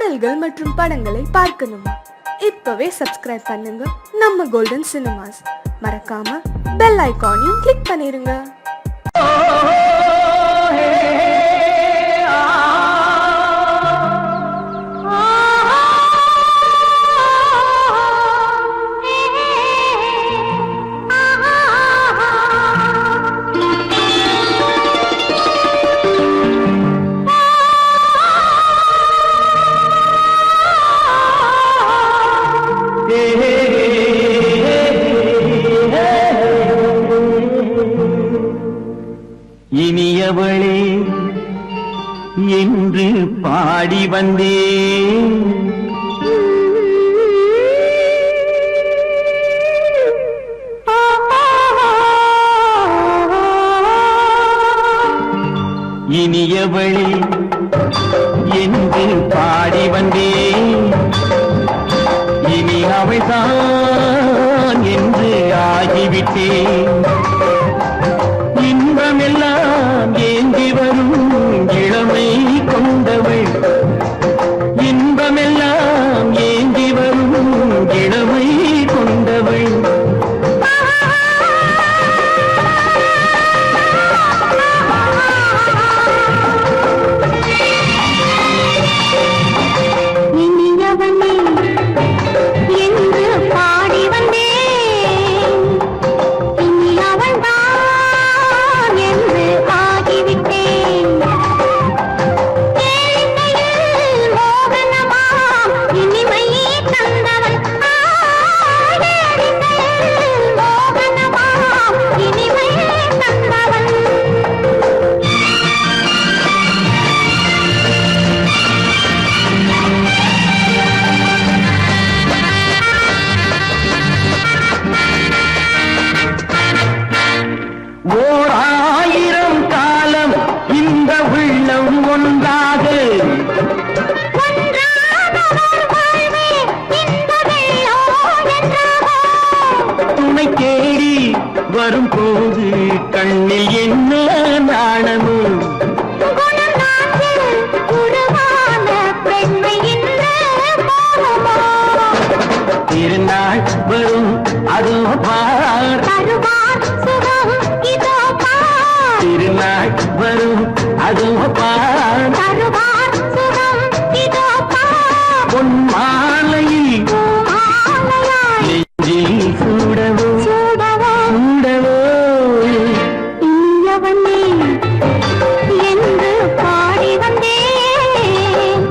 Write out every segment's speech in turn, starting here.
பாடல்கள் மற்றும் படங்களை பார்க்கணுமா? இப்பவே சப்ஸ்கிரைப் பண்ணுங்க நம்ம கோல்டன் சினிமாஸ். மறக்காம பெல் ஐகானையும் கிளிக் பண்ணிருங்க. இனியவளே என்று பாடி வந்தேன், இனியவளே என்று பாடி வந்தேன், இனி அவள்தான் என்று ஆகிவிட்டேன். இன்பமெல்லாம் ஏந்தி வரும் இளமை கொண்டவள், இன்பமெல்லாம் ஏந்தி வரும் இளமை கொண்டவள். ஓர் ஆயிரம் காலம் இந்த உள்ளம் ஒன்றாக துணை தேடி வரும் போது கண்ணில் என்ன நாணமோ, திருநாள் வரும் அதோ பார், திருநாள் வரும் அதோ பார், பொன் மாலையில் நெஞ்சில் சூடவோ சூடவோ. என்று பாடி வந்தேன்,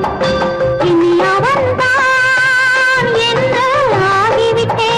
இனி அவன்தான் என்று ஆகிவிட்டேன்.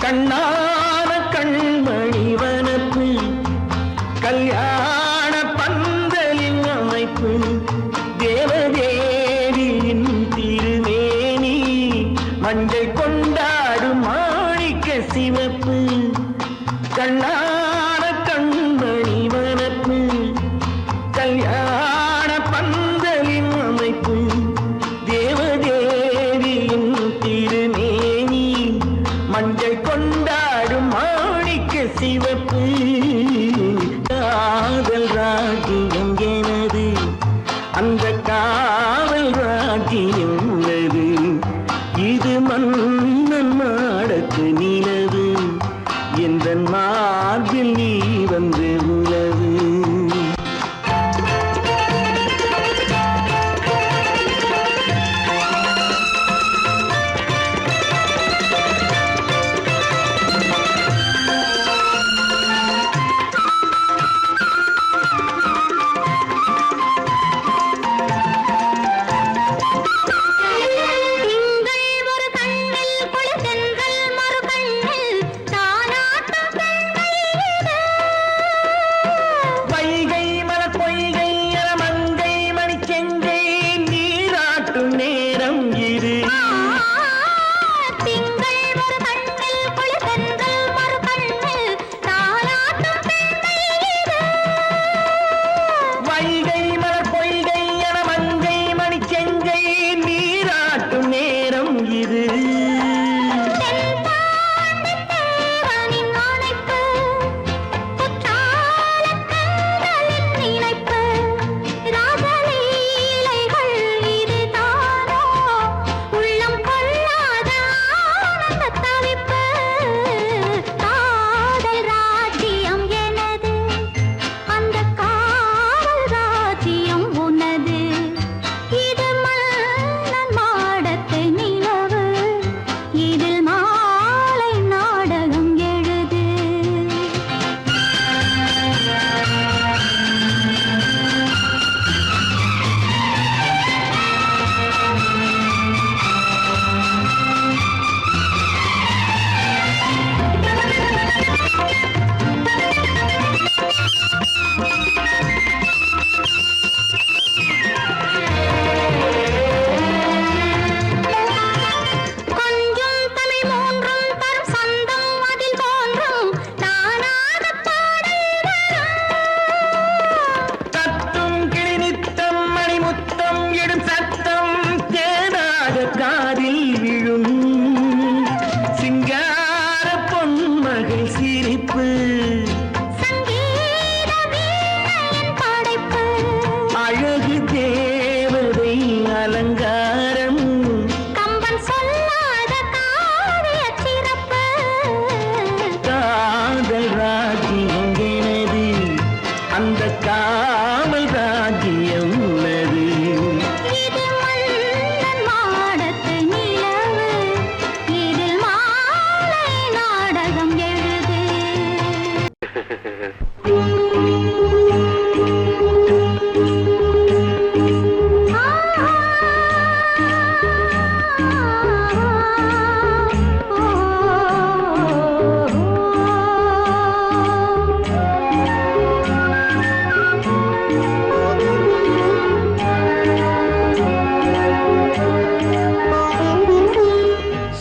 கண்ணான கண்மணி வனப்பு கல்யாண பந்தலின் அமைப்பு தேவதேவியின் திருமேனி மஞ்சள் கொண்டாடும் மாணிக்க சிவப்பு கண்ணான கண்மணி வனப்பு கல்யாண பந்தலின் அமைப்பு தேவதேவியின் திருமேனி மஞ்சள் கொண்டாடும் மாணிக்க சிவப்பு காதல் ராஜ்யம் எனது அந்த காவல் ராஜ்யம் உள்ளது இது மன்னன் மாடத்து நிலவு எந்த மார்பில் நீ வந்து உலவு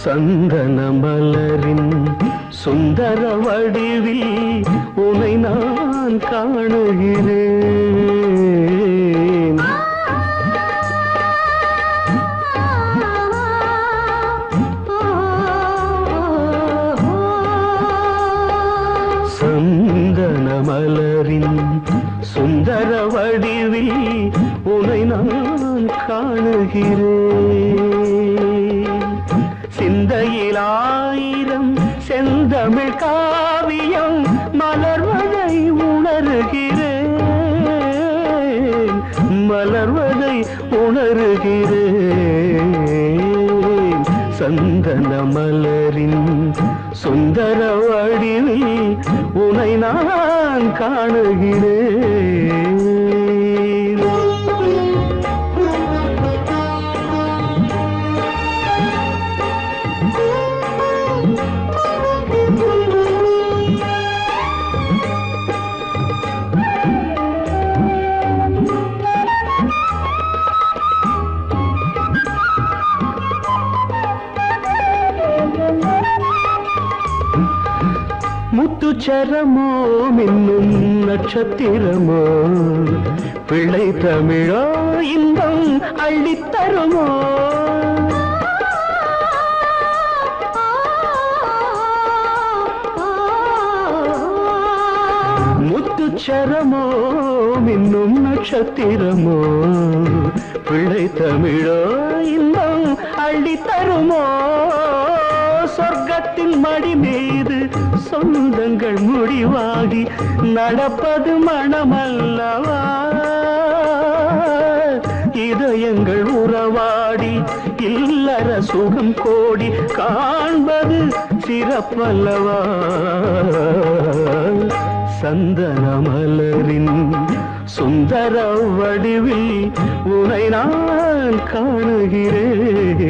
சந்தன மலரின் சுந்தர வடிவில் உனை நான் காணுகிறேன். சந்தன மலரின் சுந்தர வடிவில் உனை நான் காணுகிறேன். சிந்தையில் ஆயிரம் செந்தமிழ் காவியம் மலர்வதை உணர்கிறேன், மலர்வதை உணர்கிறேன். சந்தன மலரின் சுந்தர வடிவில் உனை நான் காணுகிறேன். முத்துச்சரமோ மின்னும் நட்சத்திரமோ பிள்ளை தமிழோ இன்பம் அள்ளித்தருமோ முத்துச்சரமோ மின்னும் நட்சத்திரமோ பிள்ளை தமிழோ இன்பம் அள்ளித்தருமோ சொர்க்கத்தின் மடி மீது சொந்தங்கள் முடிவாகி நடப்பது மனமல்லவா இதயங்கள் உறவாடி இல்லற சுகம் கோடி காண்பது சிறப்பல்லவா சந்தன மலரின் சுந்தர வடிவில் உனை நான் காணுகிறேன்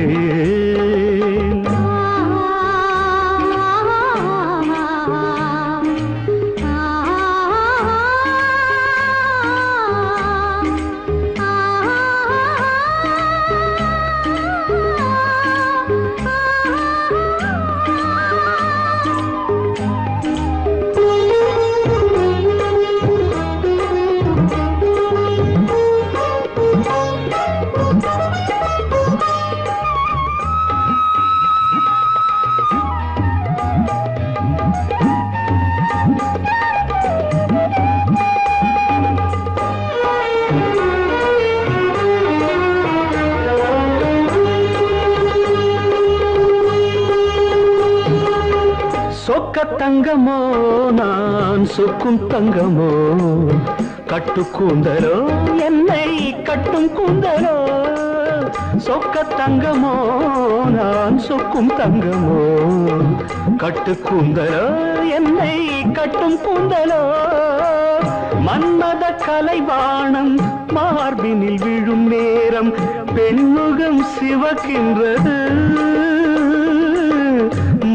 சொக்க தங்கமோ நான் சொக்கும் தங்கமோ கட்டு கூந்தலோ என்னை கட்டும் கூந்தலோ சொக்க தங்கமோ நான் சொக்கும் தங்கமோ கட்டு கூந்தலோ என்னை கட்டும் கூந்தலோ மன்மத கலைவாணம் மார்பினில் விழும் நேரம் பெண்முகம் சிவக்கின்றது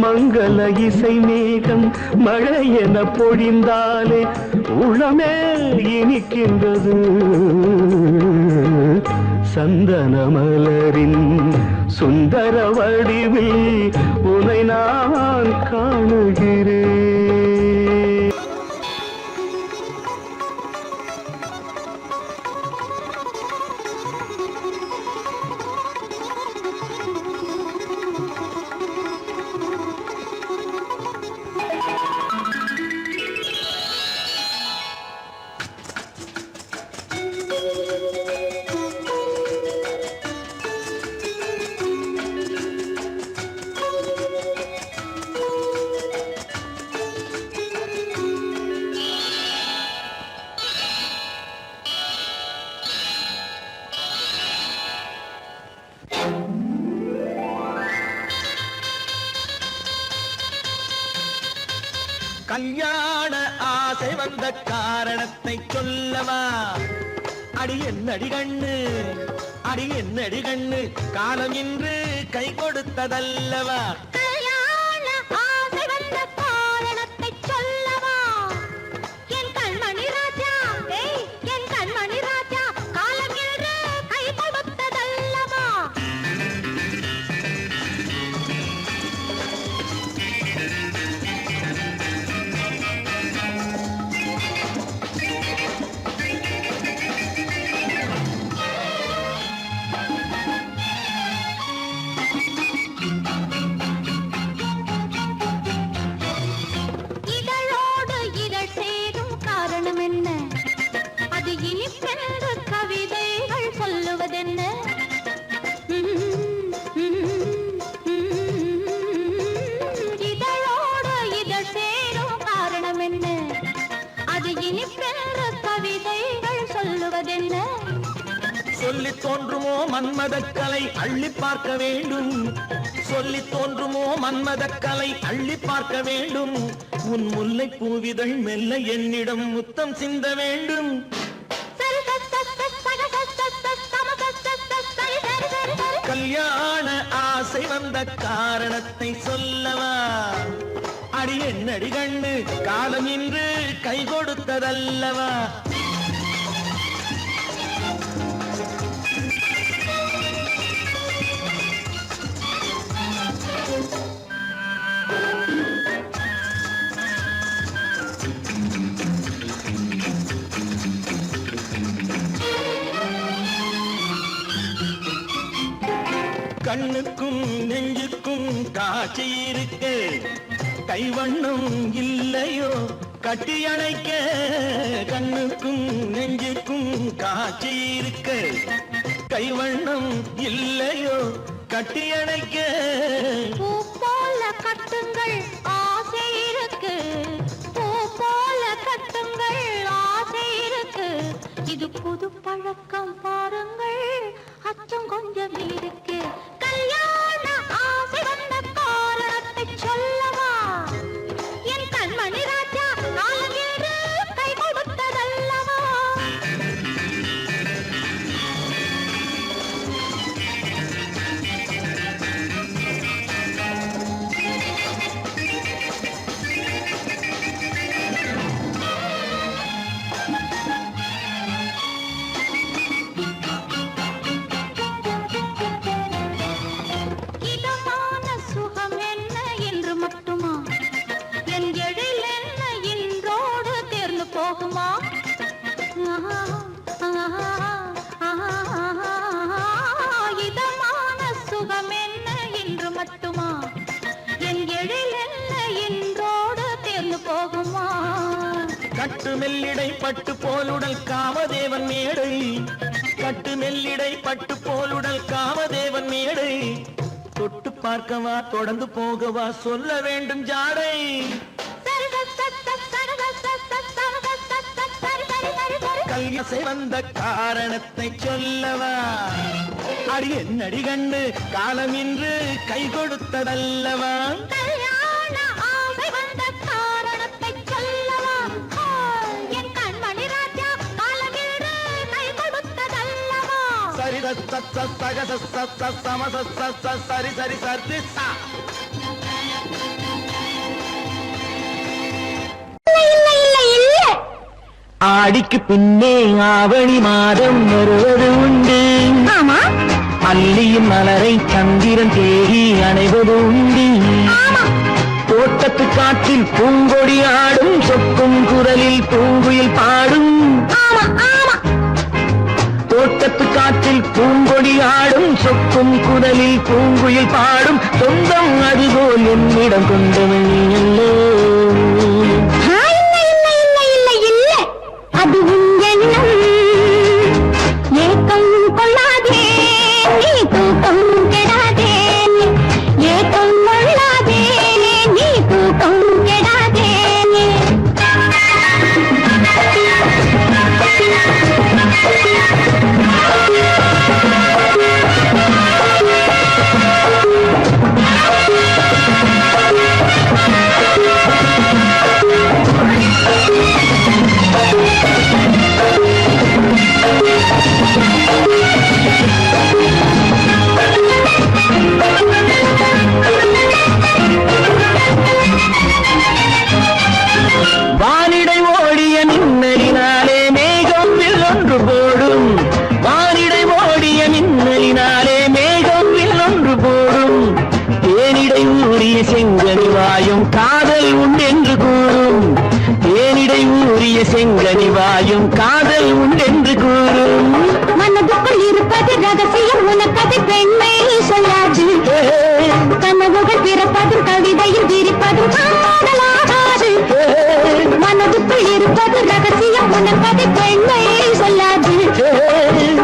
மங்கள இசை மேகம் மழை என பொழிந்தாலே உளமே இனிக்கின்றது சந்தன மலரின் சுந்தர வடிவில் உனை நான் காணுகிறேன் கல்யாண ஆசை வந்த காரணத்தை சொல்லவா அடி என்னடி கண்ணு அடி என்னடி கண்ணு காலம் இன்று கை கொடுத்ததல்லவா கல்யாண ஆசை வந்த காரணத்தை சொல்லவா என் கண்மணி ராஜா என் கண்மணி ராஜா காலம் என்று கை கொடுத்ததல்லவா சொல்லி தோன்றுமோ மன்மதக்கலை அள்ளி பார்க்க வேண்டும் சொல்லி தோன்றுமோ மன்மதக்கலை அள்ளி பார்க்க வேண்டும் உன் முல்லை பூவிதழ் மெல்ல என்னிடம் முத்தம் சிந்த வேண்டும் கல்யாண ஆசை வந்த காரணத்தை சொல்லவா அடி என்னடி கண்ணு காலம் இன்று கை கொடுத்ததல்லவா காட்சி இருக்கு கைவண்ணம் இல்லையோ கட்டி அணைக்க கண்ணுக்கும் நெஞ்சுக்கும் காட்சி இருக்கு கைவண்ணம் இல்லையோ கட்டி அணைக்க பூ போல கட்டுங்கள் ஆசை இருக்கு பூ போல கட்டுங்கள் ஆசை இருக்கு இது புது பழக்கம் பாருங்கள் அச்சம் கொஞ்சம் இருக்கு கல்யாண ஆசை வந்த காரணத்தை சொல்லவா என் கண்மணி ராஜா நாளென்று கை கொடுத்ததல்லவா இதமான சுகம் என்ன என்று மட்டுமா என் எழில் என்ன இன்றோடு தேர்ந்து போகுமா இதமான சுகம் என்ன என்று மட்டுமா என் எழில் என்ன இன்றோடு தேர்ந்து போகுமா கட்டு மெல்லிடை பட்டு போலுடல் காமதேவன் மேடை கட்டு மெல்லிடை பட்டு போலுடல் காமதேவன் மேடை தொட்டு பார்க்கவா தொடர்ந்து போகவா சொல்ல வேண்டும் ஜாடை கல்யாசை வந்த காரணத்தை சொல்லவா அடி என்னடி கண்டு காலம் இன்று கை கொடுத்ததல்லவா கல்யாண ஆசை வந்த காரணத்தை சொல்லவா என் கண்மணி ராஜா காலமின்று கை கொடுத்ததல்லவா சரி சக சம சரி சரி சரி சா ஆடிக்கு பின்னே ஆவணி மாதம் வருவது உண்டு அல்லியின் மலரை சந்திரன் தேடி அணைவது உண்டு தோட்டத்து காற்றில் பூங்கொடி ஆடும் சொக்கும் குரலில் பூங்குயில் பாடும் தோட்டத்து காற்றில் பூங்கொடி ஆடும் சொக்கும் குரலில் பூங்குயில் பாடும் சொந்தம் அதுபோல் என்னிடம் கொண்டவள் நீ அல்லோ அது உன் எண்ணம் ஏக்கம் கொள்ளாதே நீ தூக்கம் கெடாதே ஏக்கம் கொள்ளாதே நீ தூக்கம் கெடாதே வானிடை ஓடிய மின்னலினாலே மேகம் வில்லொன்று போடும் வானிடை ஓடிய மின்னலினாலே மேகம் வில்லொன்று போடும் தேனிடை ஊறிய செங்கனி வாயும் காதல் உண்டென்று கூறும் தேனிடை ஊறிய செங்கனி வாயும் காதல் உண்டென்று கூறும் மனதுக்குள் இருப்பது ரகசியம் உனக்கது பெண்மை சொல்லாது கனவுகள் பிறப்பதும் கவிதையில் விரிப்பதும் காதலாகாது மனதுக்குள் இருப்பது ரகசியம் உனக்கது பெண்மை சொல்லாது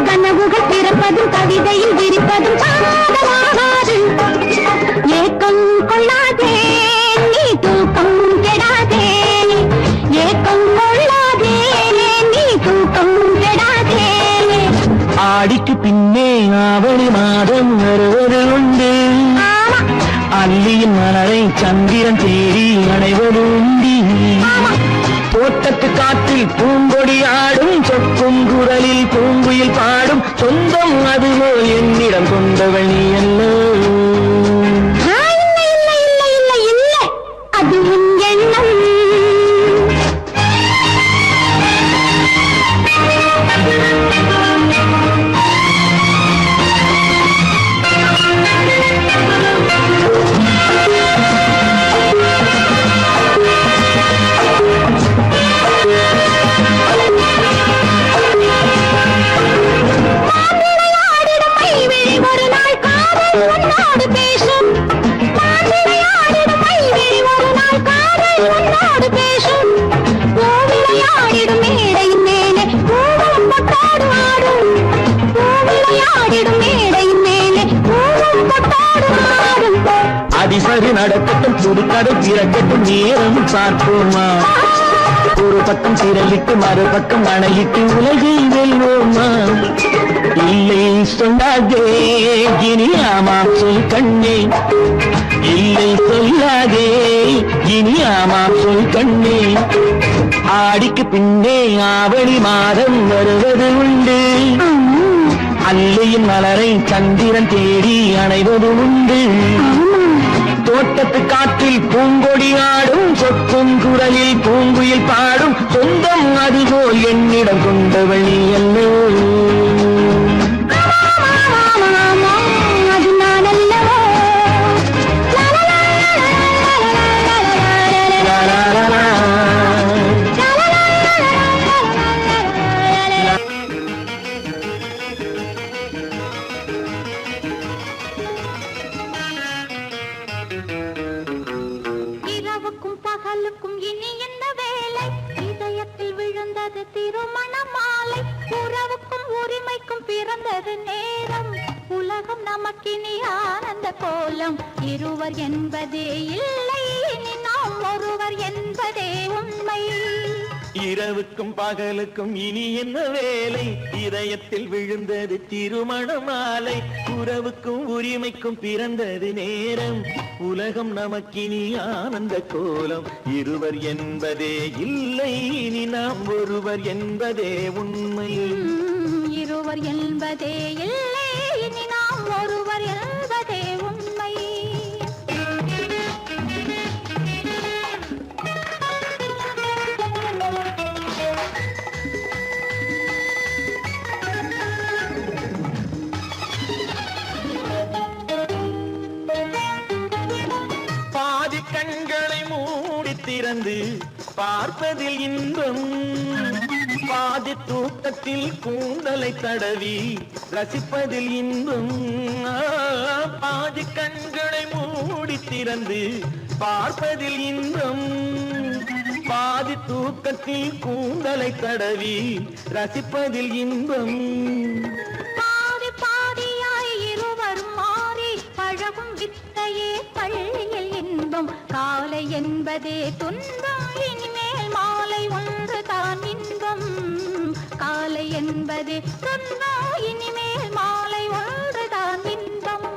கனவுகள் பிறப்பதும் கவிதையில் விரிப்பதும் காதலாகாது ஏக்கம் கொள்ளாதே நீ தூக்கம் கெடாதே ஏக்கம் கொள்ளாதே நீ தூக்கம் கெடாதே ஆடிக்கு பின்னே ஆவணி மாதம் வருவது உண்டு அல்லியின் மலரை சந்திரன் தேடி அணைவது உண்டு தோட்டத்து காற்றில் பூங்கொடி ஆடும் சொக்கும் குரலில் பூங்குயில் பாடும் சொந்தம் அதுபோல் என்னிடம் கொண்டவள் நீ அல்லோ அது உன் எண்ணம் ஒரு நாள் அதிசரி நடக்கட்டும், புதுக்கடை திறக்கட்டும், நேரம் பார்ப்போமா? ஒரு பக்கம் திரையிட்டு மறுபக்கம் அணையிட்டு உலகை வெல்வோமா? இல்லை சொல்லாதே இனி ஆமாம் சொல் கண்ணே, இல்லை சொல்லாதே இனி ஆமாம் சொல் கண்ணே. ஆடிக்கு பின்னே ஆவணி மாதம் வருவது உண்டு, அல்லையின் மலரை சந்திரன் தேடி அணைவது உண்டு. தோட்டத்து காற்றில் பூங்கொடி ஆடும், சொக்கும் குரலில் பூங்குயில் பாடும், சொந்தம் அதுபோல் என்னிடம் கொண்டவள் நீ அல்லோ. பகலுக்கும் இனி என்ன வேலை, இதயத்தில் விழுந்தது திருமண மாலை. உறவுக்கும் உரிமைக்கும் பிறந்தது நேரம், உலகம் நமக்கினி ஆனந்த கோலம். இருவர் என்பதே இல்லை, இனி நாம் ஒருவர் என்பதே உண்மை. இரவுக்கும் பகலுக்கும் இனி என்ன வேலை, இதயத்தில் விழுந்தது திருமண மாலை. உறவுக்கும் உரிமைக்கும் பிறந்தது நேரம், உலகம் நமக்கினி ஆனந்த கோலம். இருவர் என்பதே இல்லை, இனி நாம் ஒருவர் என்பதே உண்மை. இருவர் என்பதே இல்லை, இனி நாம் ஒருவர் என்பதே உண்மை. கண்களை மூடி திறந்து பார்ப்பதில் இன்பம், பாதி தூக்கத்தில் கூந்தலை தடவி ரசிப்பதில் இன்பம். பாதி கண்களை மூடி திறந்து பார்ப்பதில் இன்பம், பாதி தூக்கத்தில் கூந்தலை தடவி ரசிப்பதில் இன்பம். பாதி பாதியாய் இருவர் மாறி பழகும் வித்தையே பள்ளியில் இன்பம். காலை என்பதே துன்பம், இனிமேல் மாலை ஒன்று தான் இன்பம். காலை என்பதே துன்பம், இனிமேல் மாலை ஒன்று தான் இன்பம்.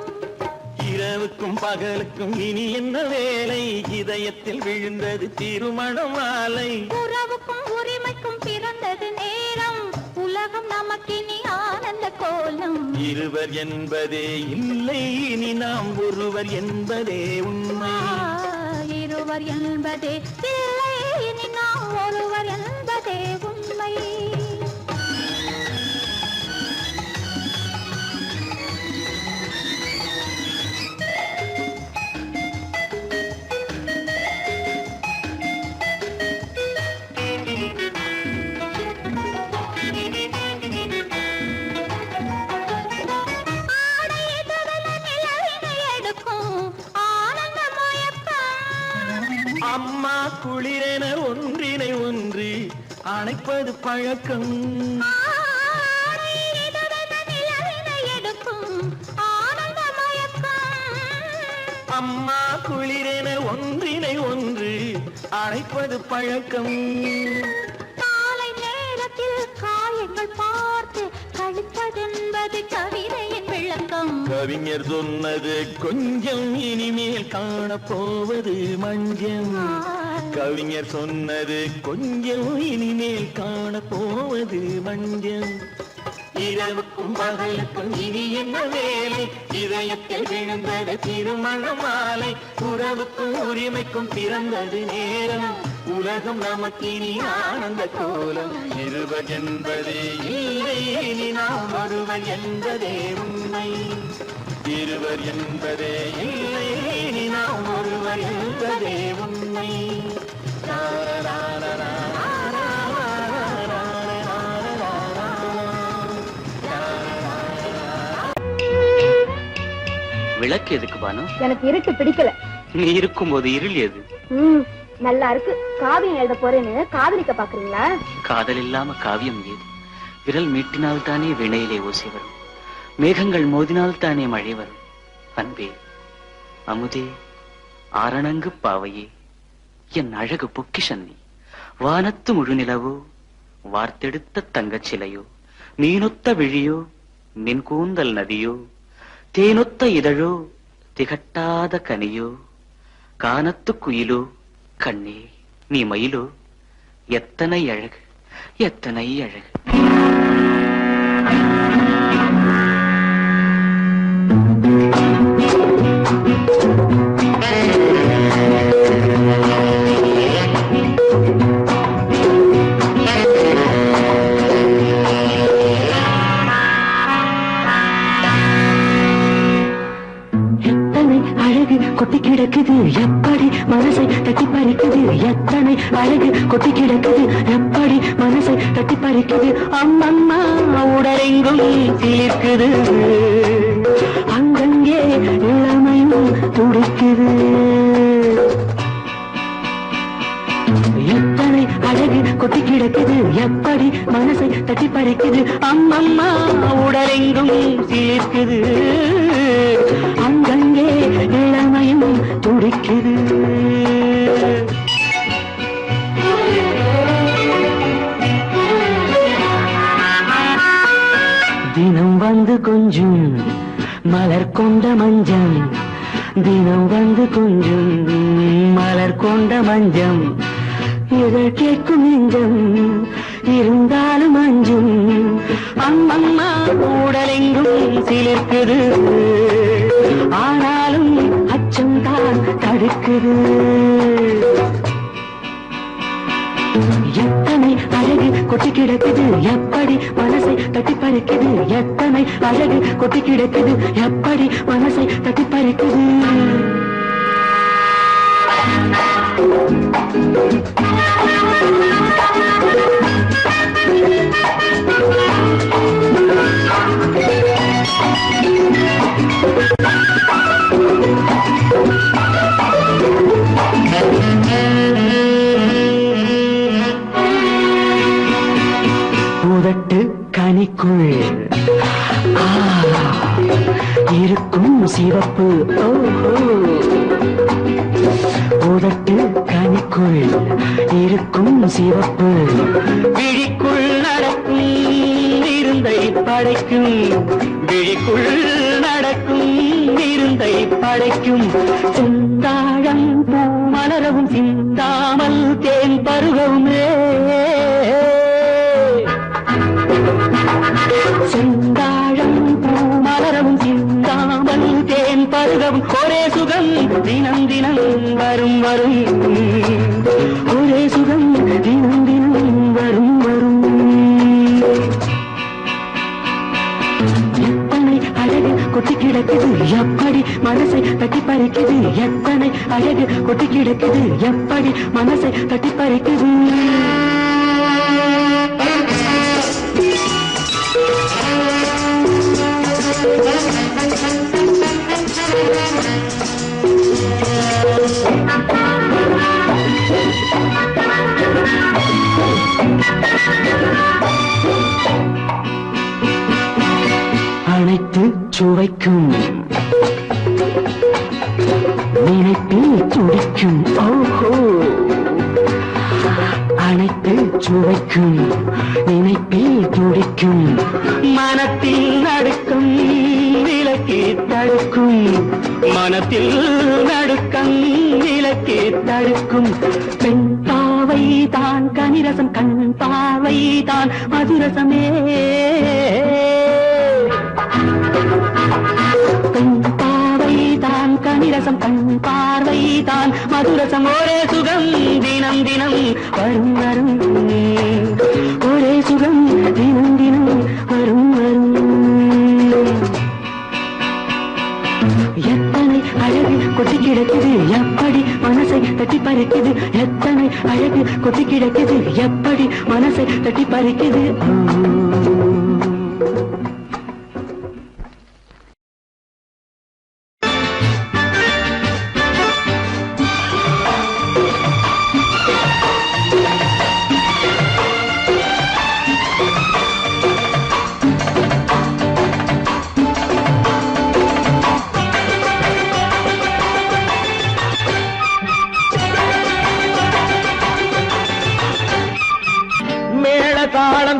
இரவுக்கும் பகலுக்கும் இனி என்ன வேலை, இதயத்தில் விழுந்தது திருமண மாலை. உறவுக்கும் உரிமைக்கும் பிறந்தது நேரம், உலகம் நமக்கினி ஆனந்த கோலம். இருவர் என்பதே இல்லை, இனி நாம் ஒருவர் என்பதே உண்மை. இருவர் என்பதே இல்லை, இனி நாம் ஒருவர் என்பதே உண்மை. அம்மா குளிரென ஒன்றினை ஒன்று அணைப்பது பழக்கம், அம்மா குளிரென ஒன்றினை ஒன்று அணைப்பது பழக்கம். காலை நேரத்தில் காயங்கள் பார்த்து கழிப்பதென்பது கவிதையின் விளக்கம். கவிஞர் சொன்னது கொஞ்சம், இனிமேல் காணப்போவது மஞ்சம். கவிஞர் சொன்னது கொஞ்சம், இனிமேல் காணப்போவது மஞ்சம். இரவுக்கும் பகலுக்கும் இனி என்ன வேலை, இதயத்தில் விழுந்தது திருமண மாலை. உறவுக்கும் உரிமைக்கும் பிறந்தது நேரம், உலகம் நமக்கினி ஆனந்த கோலம். இருவர் என்பதே இல்லை, இனி நாம் ஒருவர் என்பதே உண்மை. இருவர் என்பதே இல்லை, இனி நாம் ஒருவர் என்பதே உண்மை. விளக்கு எதுக்கு பானு? எனக்கு இருட்டு பிடிக்கல. நீ இருக்கும்போது இருள் எது? நல்லா இருக்கு. காவியம் எழுத போறேன்னு காதலிக்க பாக்குறீங்களா? காதல் இல்லாம காவியம் ஏது? விரல் மீட்டினால் தானே வினையிலே ஓசை வரும், மேகங்கள் மோதினால் தானே மழை வரும். அன்பே, அமுதே, ஆரணங்கு பாவையே, என் அழகு பொக்கிஷன் நீ. வானத்து முழுநிலவோ, வார்த்தெடுத்த தங்கச் சிலையோ, மீனொத்த விழியோ, நின் கூந்தல் நதியோ, தேனொத்த இதழோ, திகட்டாத கனியோ, கானத்து குயிலோ, கண்ணே நீ மயிலோ, எத்தனை அழகு, எத்தனை அழகு. கொட்டி கிடக்குது எப்படி மனசை தட்டி பறிக்குது, எத்தனை அழகு கொட்டி கிடக்குது எப்படி மனசை தட்டி பறிக்குது. அம்மம்மா உடலெங்கும் சிலிர்க்குது, அங்கங்கே இளமையும் துடிக்குது. எத்தனை அழகு கொட்டி கிடக்குது எப்படி மனசை தட்டி பறிக்குது. அம்மம்மா உடலெங்கும் சிலிர்க்குது, அங்கங்கே இளமையும் துடிக்குது. தினம் வந்து கொஞ்சம் மலர் கொண்ட மஞ்சம், தினம் வந்து கொஞ்சம் மலர் கொண்ட மஞ்சம், இதழ் கேட்கும் நெஞ்சம் இருந்தாலும் அஞ்சும். அம்மம்மா உடலெங்கும் சிலிர்க்குது, ஆனாலும் அச்சம் தான் தடுக்குது. எத்தனை அழகு கொட்டி கிடக்குது எப்படி மனசை தட்டி பறிக்குது, எத்தனை அழகு கொட்டி கிடக்குது எப்படி மனசை தட்டி பறிக்குது. பூதட்டு கனிக்குள் இருக்கும் சிவப்பு, பூதட்டு கனிக்குள் இருக்கும் சிவப்பு, விழிக்குள் நடக்கும் இருந்தை படைக்கும், விழிக்குள் நடக்கும் இருந்தை படைக்கும். செந்தாழம் பூ மலரவும் சிந்தாமல் தேன் பருகவுமே, செந்தாழம் பூ மலரவும் சிந்தாமல் தேன் பருகவும். ஒரே சுகம் தினம் தினம் வரும் வரும், ஒரே சுகம் தினம் தினம் வரும் வரும். எத்தனை அழகு கொட்டி கிடக்குது எப்படி மனசை தட்டி பறிக்குது, எத்தனை அழகு கொட்டி கிடக்குது எப்படி மனசை தட்டி பறிக்குது. அனைத்து சுவைக்கும் நினைப்பில் துடிக்கும், ஓஹோ அனைத்து சுவைக்கும் நினைப்பில் துடிக்கும். மனத்தில் நடுக்கம் விலக்கி தடுக்கும், மனத்தில் நடுக்கம் விலக்கி தடுக்கும். பெண் பாவை தான் கனிரசம், கண் பாவை தான் மதுரசமே, பெண் பாவை தான் கனிரசம், கண் பார்வை தான் மதுரசம். ஒரே சுகம் தினம் தினம் வரும் வரும், ஒரே சுகம் தினம் தினம் வரும் வரும். எத்தனை அழகு கொட்டி கிடக்குது எப்படி மனசை தட்டி பறிக்குது, எத்தனை அழகு கொட்டி கிடக்குது எப்படி மனசை தட்டி பறிக்குது.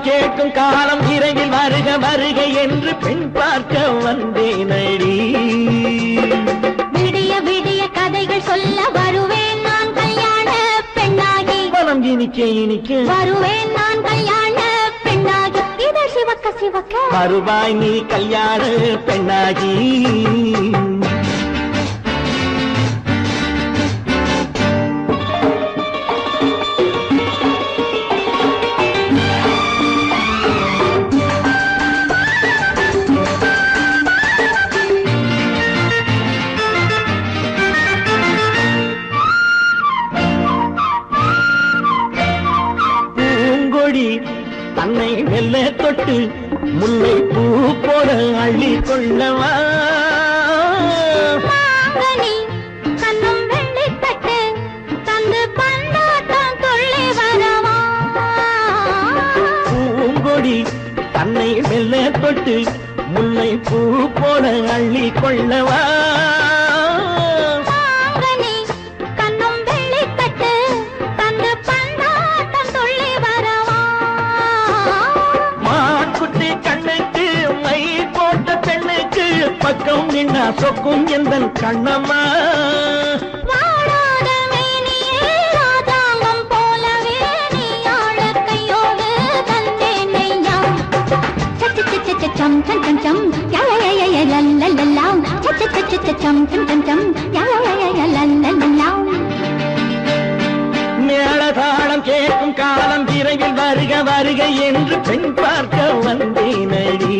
தாளம் கேட்கும் காலம் விரைவில் வருக வருக என்று பெண் பார்க்க வந்தேனடி. விடிய விடிய கதைகள் சொல்ல வருவேன் நான் கல்யாண பெண்ணாகி. மனம் இனிக்க இனிக்க வருவேன் நான் கல்யாண பெண்ணாகி. இதழ் சிவக்க சிவக்க வருவாய் நீ கல்யாண பெண்ணாகி. தன்னை மெல்ல தொட்டு முல்லை பூ போல அள்ளி கொள்ளவா. மாங்கனி கண்ணும் வெள்ளி தட்டு தந்து பந்தாட்டம் துள்ளி வரவா. பூங்கொடி தன்னை மெல்ல தொட்டு முல்லை பூ போல அள்ளி கொள்ளவா. மாங்கனி கண்ணும் வெள்ளி தட்டு தந்து பந்தாட்டம் துள்ளி வரவா. மான்குட்டி கண்ணுக்கு மை போட்ட பெண்ணுக்கு பக்கம் நின்னா சொக்கும் எந்தன் கண்ணம்மா. வாடாத மேனியே ராதாங்கம் போலவே நீ ஆழ கையோடு தந்தேன் நெய்யா. சச்ச சச்ச சச்சம் சம் சம் சம் யய லல்லல்லாம். சச்ச சச்ச சச்சம் சம் சம் சம் யய லல்லல்லாம். மேளதாளம் கேட்கும் காலம் விரைவில் வருக வருக என்று பெண் பார்க்க வந்தேனடி.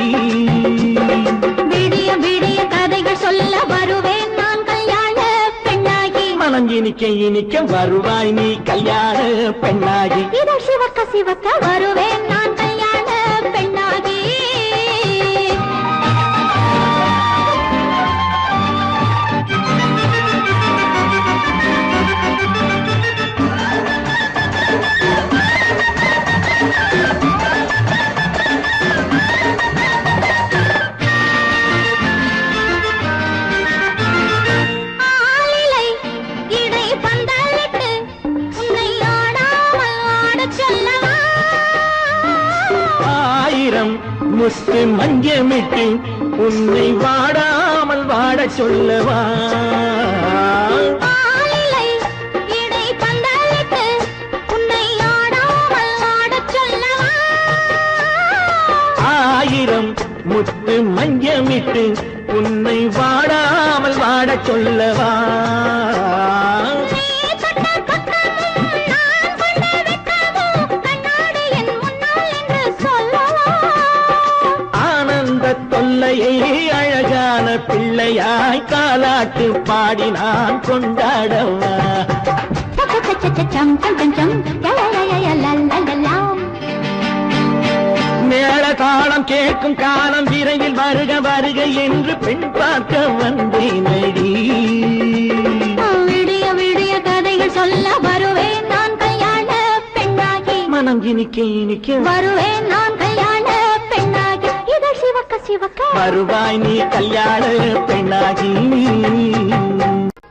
விடிய விடிய கதைகள் சொல்ல வருவேன் நான் கல்யாண பெண்ணாகி. மனம் இனிக்க இனிக்க வருவாய் நீ கல்யாண பெண்ணாகி. இதழ் சிவக்க சிவக்க வருவேன் நான் கல்யாண பெண்ணாகி. ஆலிலை இடை பந்தலிட்டு உன்னை ஆடாமல் ஆடச் சொல்லவா. ஆயிரம் முத்து மஞ்சமிட்டு உன்னை வாடாமல் வாடச் சொல்லவா. ஆலிலை இடை பந்தலிட்டு உன்னை ஆடாமல் ஆடச் சொல்லவா. ஆயிரம் முத்து மஞ்சமிட்டு உன்னை வாடாமல் வாடச் சொல்லவா. நீ தொட்ட பக்கமும் நான் கொண்ட வெட்கமும் கண்ணாடி என் முன்னால் என்று சொல்லவா. ஆனந்த தொல்லையை அழகான பிள்ளையாய் காலாட்டு பாடி நான் கொண்டாடவா. சம் சம் சம் சம் யய லல்லல்லாம். மேளதாளம் கேட்கும் காலம் விரைவில் வருக வருக என்று பெண் பார்க்க வந்தேனடி. விடிய விடிய கதைகள் சொல்ல வருவேன் நான் கல்யாண பெண்ணாகி. மனம் இனிக்க இனிக்க வருவேன் நான் கல்யாண பெண்ணாகி. இதழ் சிவக்க சிவக்க வருவாய் நீ கல்யாண பெண்ணாகி.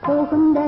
போகுந்த